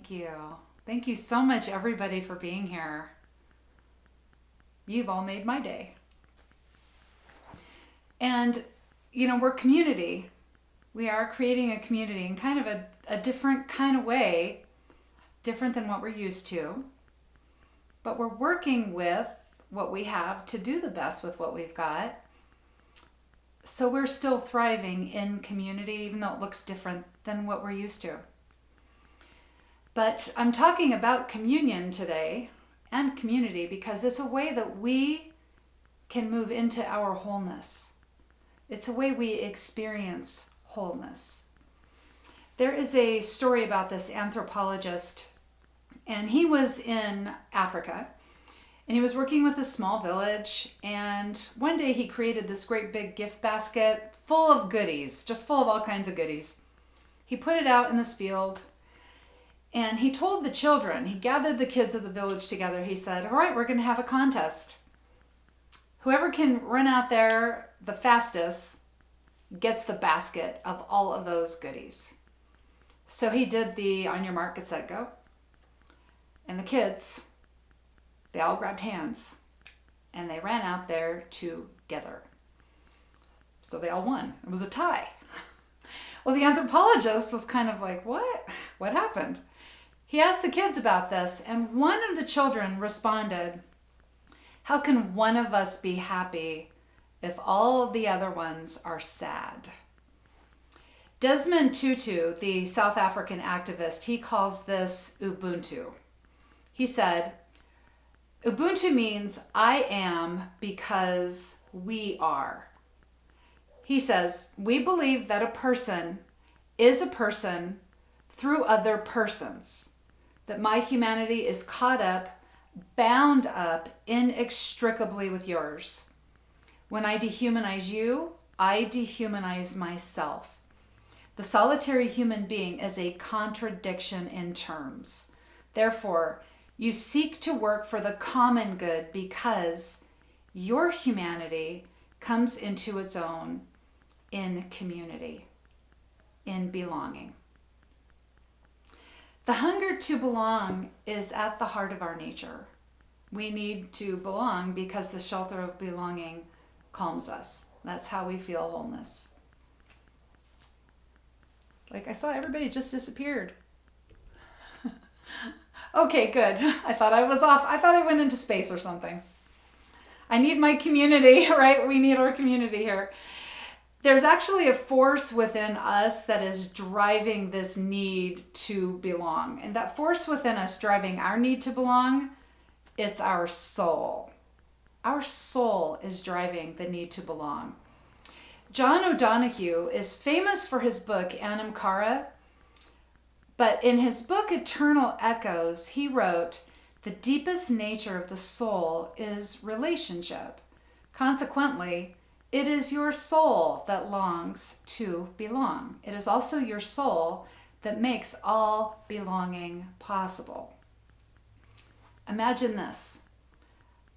Thank you. Thank you so much, everybody, for being here. You've all made my day. And, we're community. We are creating a community in kind of a different kind of way, different than what we're used to. But we're working with what we have to do the best with what we've got. So we're still thriving in community, even though it looks different than what we're used to. But I'm talking about communion today and community because it's a way that we can move into our wholeness. It's a way we experience wholeness. There is a story about this anthropologist, and he was in Africa, and he was working with a small village, and one day he created this great big gift basket full of goodies, just full of all kinds of goodies. He put it out in this field, and he told the children, he gathered the kids of the village together, he said, all right, we're going to have a contest. Whoever can run out there the fastest gets the basket of all of those goodies. So he did the on your mark, get set, go. And the kids, they all grabbed hands and they ran out there together. So they all won. It was a tie. Well, the anthropologist was kind of like, what? What happened? He asked the kids about this, and one of the children responded, how can one of us be happy if all of the other ones are sad? Desmond Tutu, the South African activist, he calls this Ubuntu. He said, Ubuntu means I am because we are. He says, we believe that a person is a person through other persons, that my humanity is caught up, bound up inextricably with yours. When I dehumanize you, I dehumanize myself. The solitary human being is a contradiction in terms. Therefore, you seek to work for the common good because your humanity comes into its own in community, in belonging. The hunger to belong is at the heart of our nature. We need to belong because the shelter of belonging calms us. That's how we feel wholeness. Like I saw everybody just disappeared. Okay, good. I thought I was off. I thought I went into space or something. I need my community, right? We need our community here. There's actually a force within us that is driving this need to belong. And that force within us driving our need to belong, it's our soul. Our soul is driving the need to belong. John O'Donohue is famous for his book, Anam Cara. But in his book, Eternal Echoes, he wrote, the deepest nature of the soul is relationship. Consequently, it is your soul that longs to belong. It is also your soul that makes all belonging possible. Imagine this.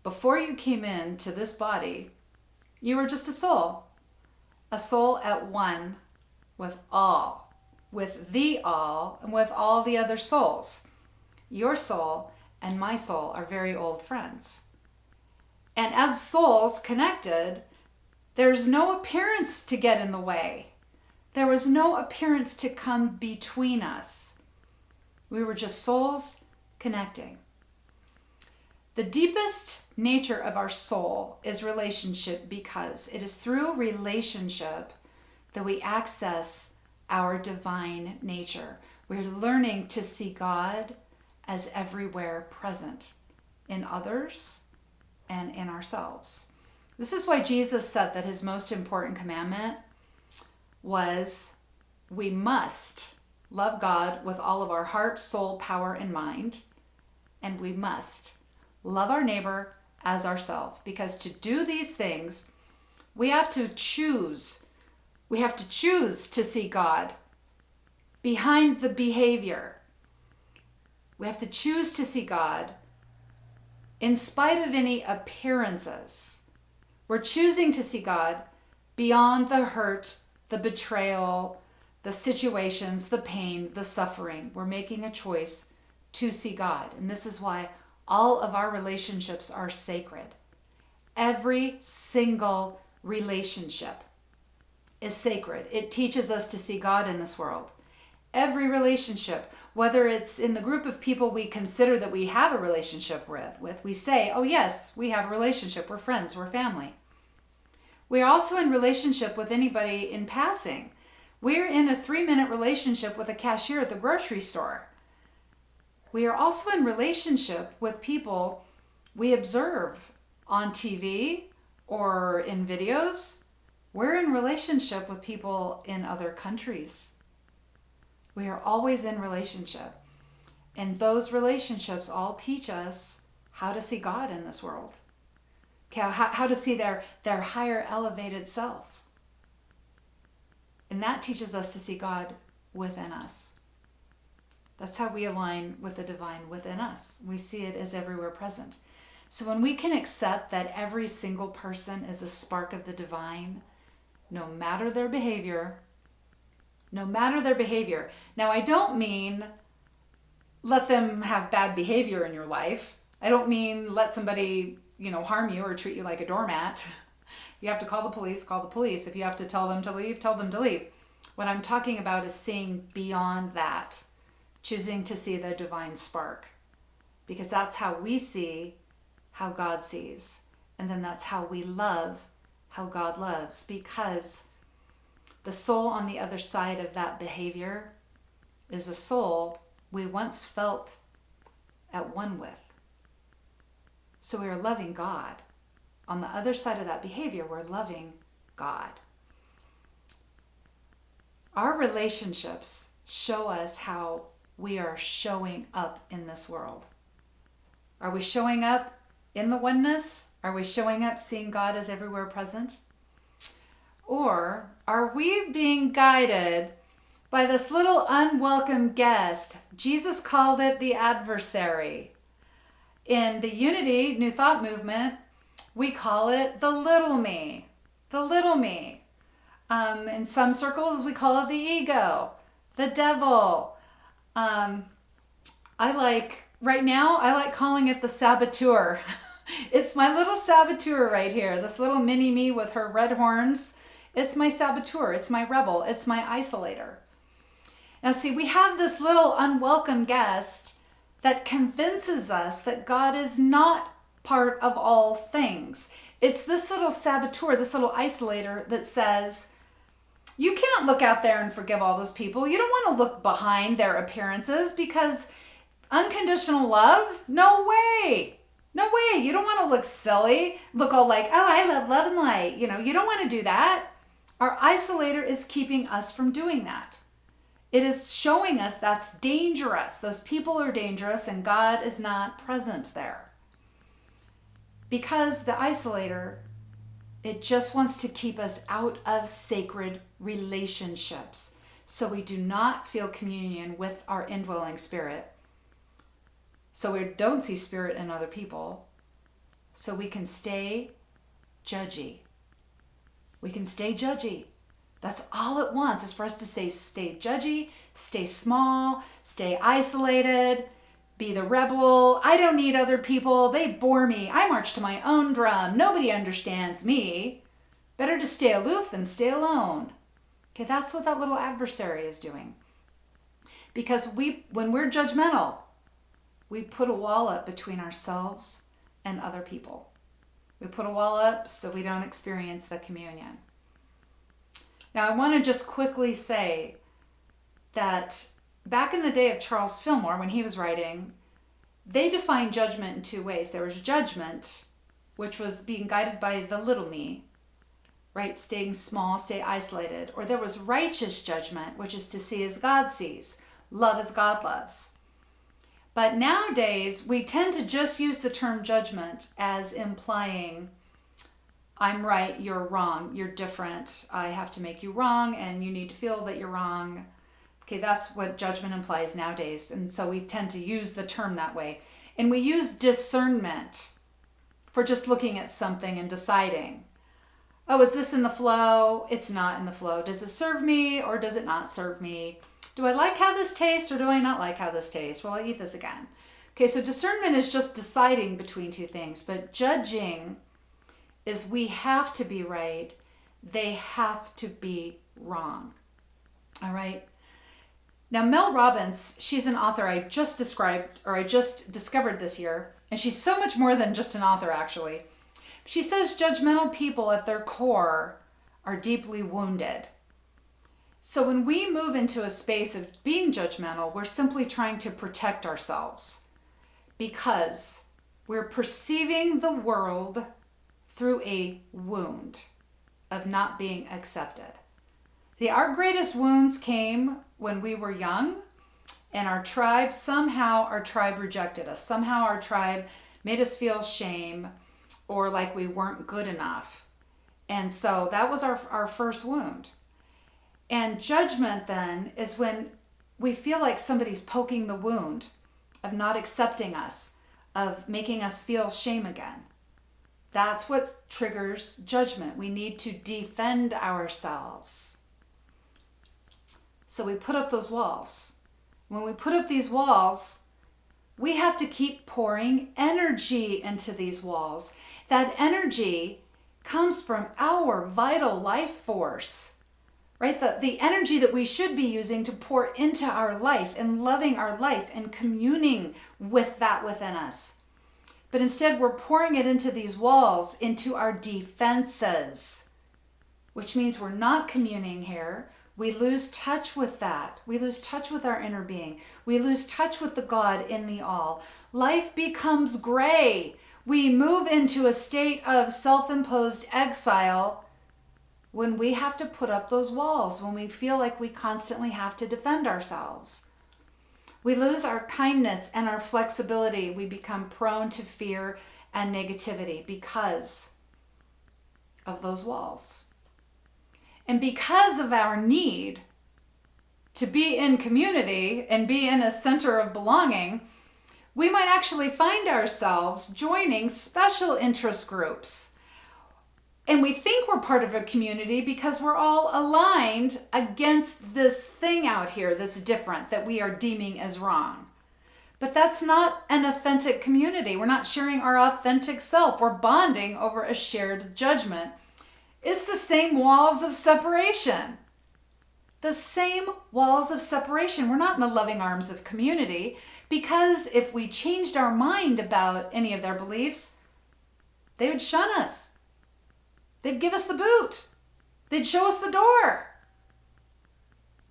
Before you came into this body, you were just a soul at one with all, with the all, and with all the other souls. Your soul and my soul are very old friends. And as souls connected, there's no appearance to get in the way. There was no appearance to come between us. We were just souls connecting. The deepest nature of our soul is relationship because it is through relationship that we access our divine nature. We're learning to see God as everywhere present in others and in ourselves. This is why Jesus said that his most important commandment was we must love God with all of our heart, soul, power, and mind, and we must love our neighbor as ourselves. Because to do these things, we have to choose. We have to choose to see God behind the behavior. We have to choose to see God in spite of any appearances. We're choosing to see God beyond the hurt, the betrayal, the situations, the pain, the suffering. We're making a choice to see God. And this is why all of our relationships are sacred. Every single relationship is sacred. It teaches us to see God in this world. Every relationship, whether it's in the group of people we consider that we have a relationship with, we say, oh yes, we have a relationship, we're friends, we're family. We're also in relationship with anybody in passing. We're in a 3-minute relationship with a cashier at the grocery store. We are also in relationship with people we observe on TV or in videos. We're in relationship with people in other countries. We are always in relationship. And those relationships all teach us how to see God in this world. How to see their higher elevated self. And that teaches us to see God within us. That's how we align with the divine within us. We see it as everywhere present. So when we can accept that every single person is a spark of the divine, no matter their behavior. Now, I don't mean let them have bad behavior in your life. I don't mean let somebody, harm you or treat you like a doormat. You have to call the police. If you have to tell them to leave, tell them to leave. What I'm talking about is seeing beyond that, choosing to see the divine spark, because that's how we see how God sees. And then that's how we love how God loves, because the soul on the other side of that behavior is a soul we once felt at one with. So we are loving God. On the other side of that behavior, we're loving God. Our relationships show us how we are showing up in this world. Are we showing up in the oneness? Are we showing up seeing God as everywhere present? Or are we being guided by this little unwelcome guest? Jesus called it the adversary. In the Unity New Thought movement, we call it the little me. The little me. In some circles, we call it the ego, the devil. Right now, I like calling it the saboteur. It's my little saboteur right here. This little mini me with her red horns. It's my saboteur. It's my rebel. It's my isolator. Now see, we have this little unwelcome guest that convinces us that God is not part of all things. It's this little saboteur, this little isolator that says, you can't look out there and forgive all those people. You don't want to look behind their appearances because unconditional love? No way. No way. You don't want to look silly, look all like, oh, I love and light. You don't want to do that. Our isolator is keeping us from doing that. It is showing us that's dangerous. Those people are dangerous and God is not present there. Because the isolator, it just wants to keep us out of sacred relationships. So we do not feel communion with our indwelling spirit. So we don't see spirit in other people. So we can stay judgy. We can stay judgy. That's all it wants, is for us to stay judgy, stay small, stay isolated, be the rebel. I don't need other people. They bore me. I march to my own drum. Nobody understands me. Better to stay aloof than stay alone. Okay, that's what that little adversary is doing. Because when we're judgmental, we put a wall up between ourselves and other people. We put a wall up so we don't experience the communion. Now, I want to just quickly say that back in the day of Charles Fillmore, when he was writing, they defined judgment in two ways. There was judgment, which was being guided by the little me, right? Staying small, stay isolated. Or there was righteous judgment, which is to see as God sees, love as God loves. But nowadays, we tend to just use the term judgment as implying, I'm right, you're wrong, you're different, I have to make you wrong, and you need to feel that you're wrong. Okay, that's what judgment implies nowadays. And so we tend to use the term that way. And we use discernment for just looking at something and deciding, oh, is this in the flow? It's not in the flow. Does it serve me or does it not serve me? Do I like how this tastes or do I not like how this tastes? Will I eat this again? Okay, so discernment is just deciding between two things, but judging is we have to be right, they have to be wrong. All right? Now, Mel Robbins, she's an author I just discovered this year, and she's so much more than just an author, actually. She says judgmental people at their core are deeply wounded. So when we move into a space of being judgmental, we're simply trying to protect ourselves because we're perceiving the world through a wound of not being accepted. Our greatest wounds came when we were young and our tribe rejected us. Somehow our tribe made us feel shame or like we weren't good enough. And so that was our first wound. And judgment then is when we feel like somebody's poking the wound of not accepting us, of making us feel shame again. That's what triggers judgment. We need to defend ourselves. So we put up those walls. When we put up these walls, we have to keep pouring energy into these walls. That energy comes from our vital life force, right? The energy that we should be using to pour into our life and loving our life and communing with that within us. But instead, we're pouring it into these walls, into our defenses, which means we're not communing here. We lose touch with that. We lose touch with our inner being. We lose touch with the God in the all. Life becomes gray. We move into a state of self-imposed exile when we have to put up those walls, when we feel like we constantly have to defend ourselves. We lose our kindness and our flexibility. We become prone to fear and negativity because of those walls. And because of our need to be in community and be in a center of belonging, we might actually find ourselves joining special interest groups. And we think we're part of a community because we're all aligned against this thing out here that's different, that we are deeming as wrong. But that's not an authentic community. We're not sharing our authentic self. We're bonding over a shared judgment. It's the same walls of separation. The same walls of separation. We're not in the loving arms of community because if we changed our mind about any of their beliefs, they would shun us. They'd give us the boot. They'd show us the door.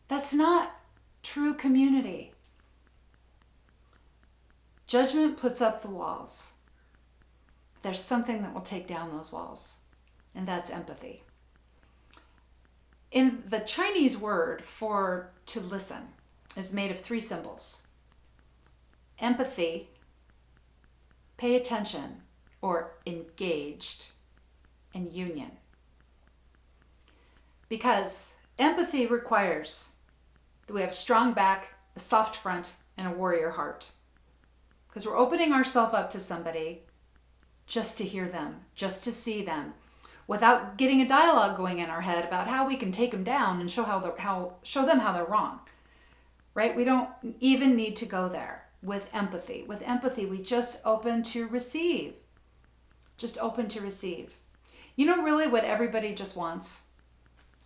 That's not true community. Judgment puts up the walls. There's something that will take down those walls, and that's empathy. In the Chinese word for to listen is made of 3 symbols. Empathy, pay attention, or engaged, and union. Because empathy requires that we have a strong back, a soft front, and a warrior heart. Because we're opening ourselves up to somebody just to hear them, just to see them, without getting a dialogue going in our head about how we can take them down and show them how they're wrong. Right? We don't even need to go there with empathy. With empathy, we just open to receive. Just open to receive. You know really what everybody just wants?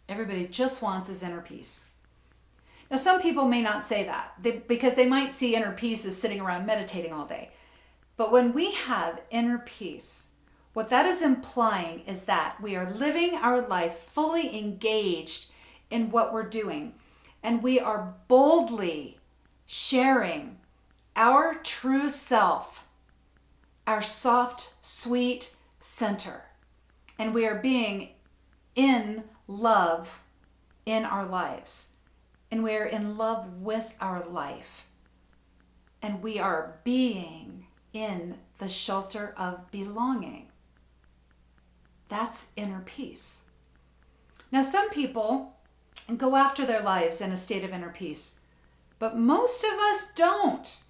Everybody just wants is inner peace. Now, some people may not say that because they might see inner peace as sitting around meditating all day. But when we have inner peace, what that is implying is that we are living our life fully engaged in what we're doing. And we are boldly sharing our true self, our soft, sweet center. And we are being in love in our lives. And we are in love with our life. And we are being in the shelter of belonging. That's inner peace. Now, some people go after their lives in a state of inner peace, but most of us don't.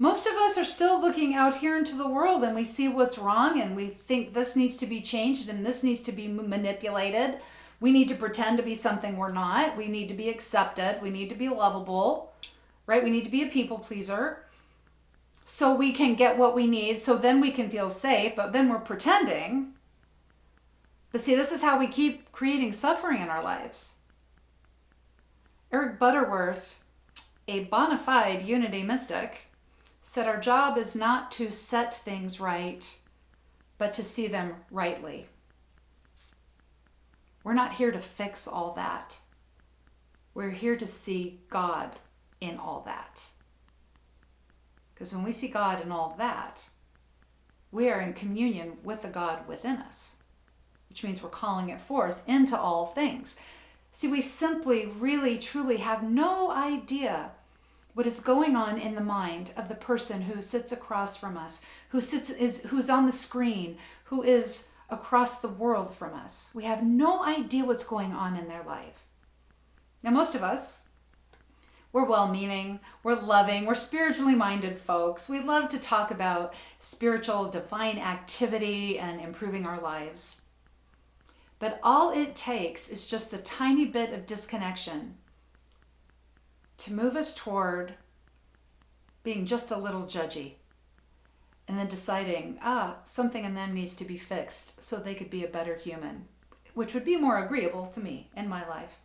Most of us are still looking out here into the world and we see what's wrong and we think this needs to be changed and this needs to be manipulated. We need to pretend to be something we're not. We need to be accepted. We need to be lovable, right? We need to be a people pleaser so we can get what we need, so then we can feel safe, but then we're pretending. But see, this is how we keep creating suffering in our lives. Eric Butterworth, a bona fide unity mystic, said our job is not to set things right, but to see them rightly. We're not here to fix all that. We're here to see God in all that. Because when we see God in all that, we are in communion with the God within us, which means we're calling it forth into all things. See, we simply, really, truly have no idea what is going on in the mind of the person who sits across from us, who's on the screen, who is across the world from us. We have no idea what's going on in their life. Now, most of us, we're well-meaning, we're loving, we're spiritually minded folks. We love to talk about spiritual, divine activity and improving our lives. But all it takes is just the tiny bit of disconnection to move us toward being just a little judgy and then deciding, something in them needs to be fixed so they could be a better human, which would be more agreeable to me in my life.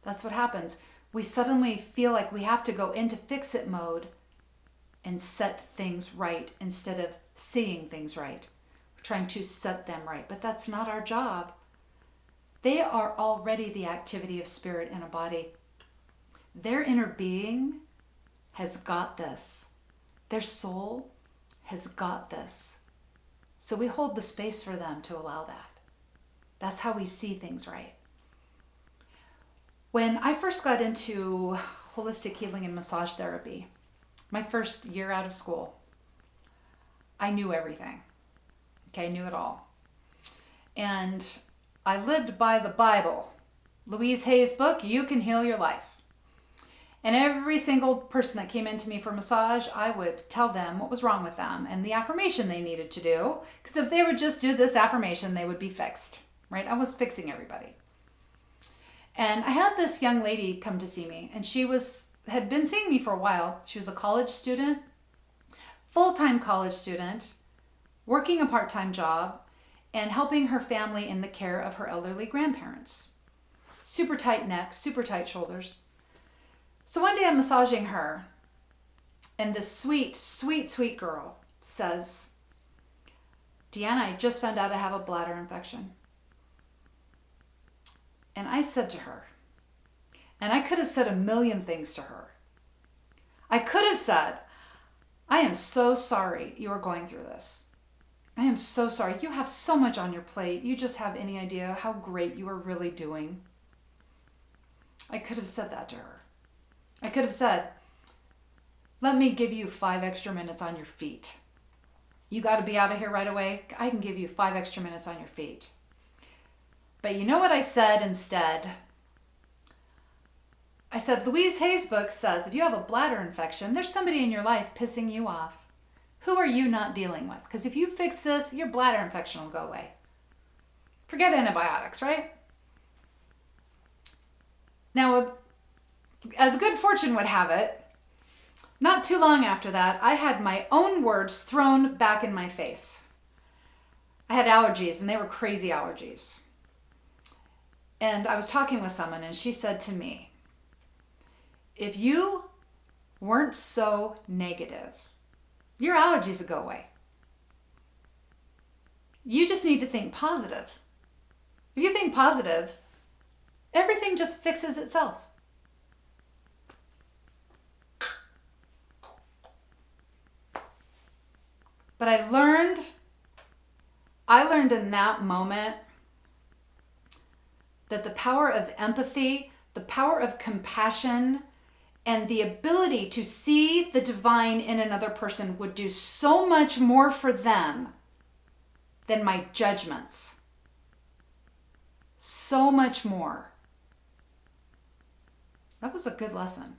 That's what happens. We suddenly feel like we have to go into fix-it mode and set things right instead of seeing things right. We're trying to set them right, but that's not our job. They are already the activity of spirit in a body. Their inner being has got this. Their soul has got this. So we hold the space for them to allow that. That's how we see things right. When I first got into holistic healing and massage therapy, my first year out of school, I knew everything. Okay, I knew it all. And I lived by the Bible. Louise Hay's book, You Can Heal Your Life. And every single person that came into me for massage, I would tell them what was wrong with them and the affirmation they needed to do. Because if they would just do this affirmation, they would be fixed, right? I was fixing everybody. And I had this young lady come to see me, and she had been seeing me for a while. She was a college student, full-time college student, working a part-time job, and helping her family in the care of her elderly grandparents. Super tight neck, super tight shoulders. So one day I'm massaging her, and this sweet, sweet, sweet girl says, Deanna, I just found out I have a bladder infection. And I said to her, and I could have said a million things to her. I could have said, I am so sorry you are going through this. I am so sorry. You have so much on your plate. You just have any idea how great you are really doing. I could have said that to her. I could have said, let me give you 5 extra minutes on your feet. You got to be out of here right away. I can give you 5 extra minutes on your feet. But you know what I said instead? I said, Louise Hay's book says if you have a bladder infection, there's somebody in your life pissing you off. Who are you not dealing with? Because if you fix this, your bladder infection will go away. Forget antibiotics, right? Now, as good fortune would have it, not too long after that, I had my own words thrown back in my face. I had allergies, and they were crazy allergies. And I was talking with someone, and she said to me, if you weren't so negative, your allergies would go away. You just need to think positive. If you think positive, everything just fixes itself. But I learned in that moment that the power of empathy, the power of compassion, and the ability to see the divine in another person would do so much more for them than my judgments. So much more. That was a good lesson.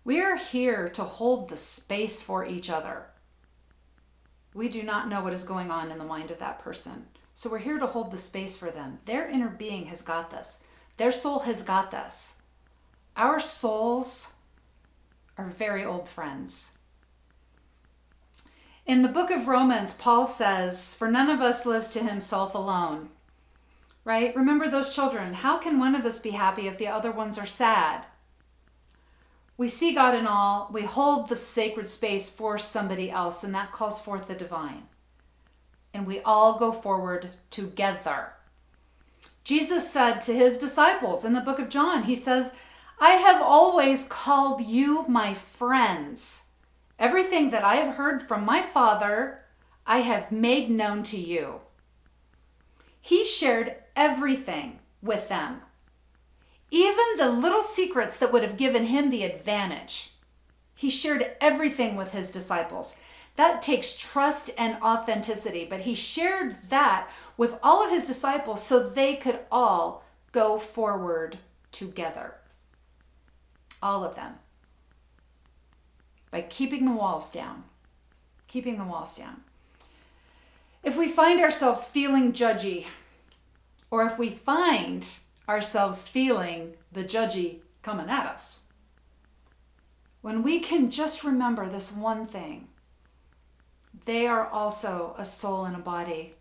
We are here to hold the space for each other. We do not know what is going on in the mind of that person. So we're here to hold the space for them. Their inner being has got this. Their soul has got this. Our souls are very old friends. In the book of Romans, Paul says, "For none of us lives to himself alone." Right? Remember those children. How can one of us be happy if the other ones are sad? We see God in all. We hold the sacred space for somebody else, and that calls forth the divine. And we all go forward together. Jesus said to his disciples in the book of John, he says, "I have always called you my friends. Everything that I have heard from my Father, I have made known to you." He shared everything with them. Even the little secrets that would have given him the advantage. He shared everything with his disciples. That takes trust and authenticity, but he shared that with all of his disciples so they could all go forward together. All of them. By keeping the walls down. Keeping the walls down. If we find ourselves feeling judgy, or if we find ourselves feeling the judgy coming at us, when we can just remember this one thing, they are also a soul and a body.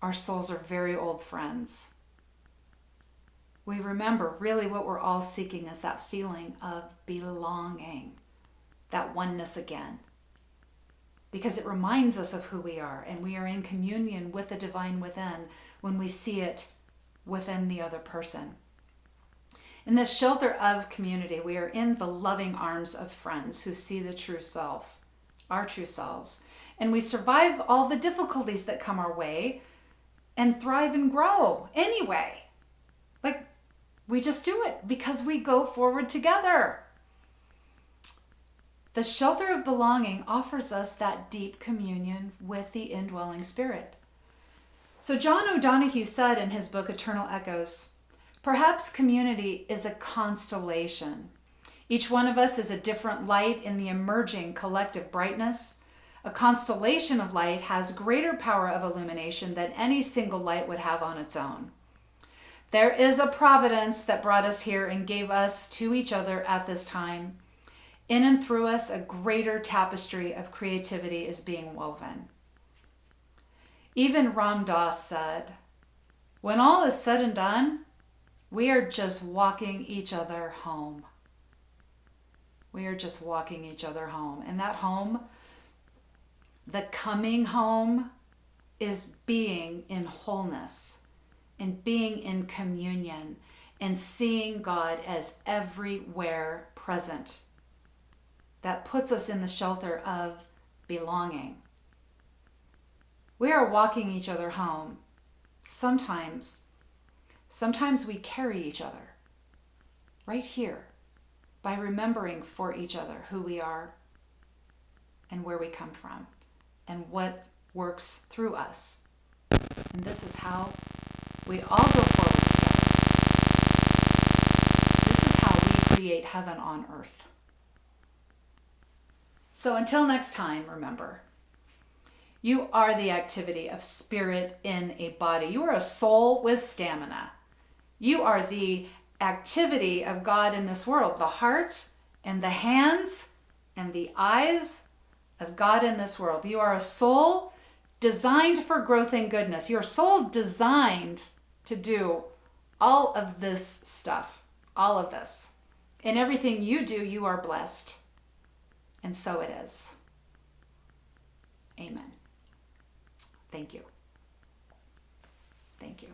Our souls are very old friends. We remember really what we're all seeking is that feeling of belonging, that oneness again. Because it reminds us of who we are, and we are in communion with the divine within when we see it within the other person. In this shelter of community, we are in the loving arms of friends who see the true self, our true selves. And we survive all the difficulties that come our way and thrive and grow anyway. Like, we just do it because we go forward together. The shelter of belonging offers us that deep communion with the indwelling Spirit. So John O'Donohue said in his book, Eternal Echoes, "Perhaps community is a constellation. Each one of us is a different light in the emerging collective brightness. A constellation of light has greater power of illumination than any single light would have on its own. There is a providence that brought us here and gave us to each other at this time. In and through us, a greater tapestry of creativity is being woven." Even Ram Dass said, "When all is said and done, we are just walking each other home." We are just walking each other home. And that home, the coming home, is being in wholeness and being in communion and seeing God as everywhere present. That puts us in the shelter of belonging. We are walking each other home. Sometimes we carry each other right here by remembering for each other who we are and where we come from and what works through us. And this is how we all go forward together. This is how we create heaven on earth. So until next time, remember, you are the activity of spirit in a body. You are a soul with stamina. You are the activity of God in this world, the heart and the hands and the eyes of God in this world. You are a soul designed for growth and goodness. Your soul designed to do all of this stuff, all of this. In everything you do, you are blessed. And so it is. Amen. Thank you. Thank you.